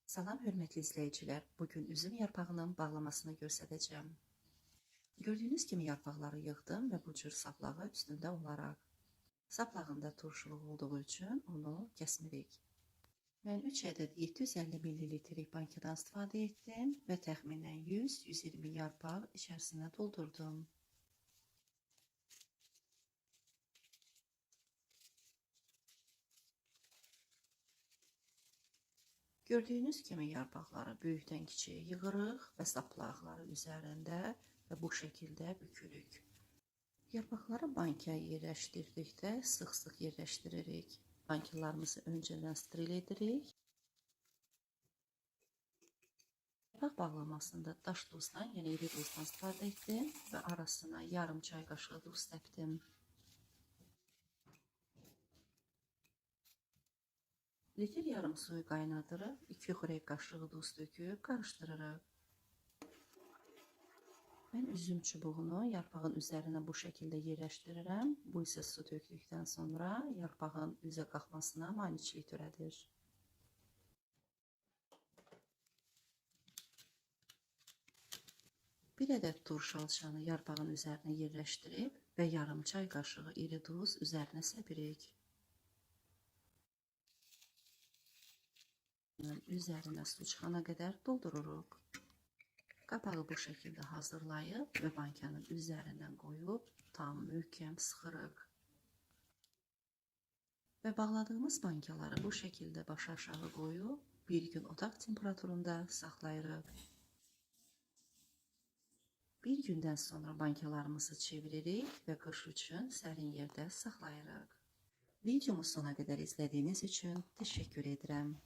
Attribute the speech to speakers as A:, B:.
A: Salam hörmətli izləyicilər. Bugün üzüm yarpağının bağlamasını göstərəcəm. Gördüyünüz kimi yarpaqları yığdım və bu cür saplağı üstündə olaraq. Saplağında turşuluq olduğu üçün onu kəsmirik. Mən 3 ədəd 750 ml bankadan istifadə etdim və təxminən 100-120 yarpaq içərisinə doldurdum. Gördüyünüz kimi yarpaqları böyükdən kiçiyə yığırıq və saplaqları üzərində və bu şəkildə bükürük. Yarpaqları bankaya yerləşdirdikdə sıx-sıx yerləşdiririk. Bankalarımızı öncədən steril edirik. Yarpaq bağlamasında daş duzdan, yəni iri duzdan istifadə etdim və arasına yarım çay qaşığı duz səpdim. Litr yarım suyu qaynadırıq, 2 xörək qaşığı duz döküb qarışdırırıq. Mən üzüm çubuğunu yarpağın üzərinə bu şəkildə yerləşdirirəm. Bu isə su döktükdən sonra yarpağın üzə qalxmasına maneçilik törədir. Bir ədəd turş alçanı yarpağın üzərinə yerləşdirib və yarım çay qaşığı iri duz üzərinə səpirik. Üzərinə su çıxana qədər doldururuq. Qapağı bu şəkildə hazırlayıb və bankanın üzərindən qoyub tam möhkəm sıxırıq. Və bağladığımız bankaları bu şəkildə baş aşağı qoyub bir gün otaq temperaturunda saxlayırıq. Bir gündən sonra bankalarımızı çeviririk və qış üçün sərin yerdə saxlayırıq. Videomu sona qədər izlədiyiniz üçün təşəkkür edirəm.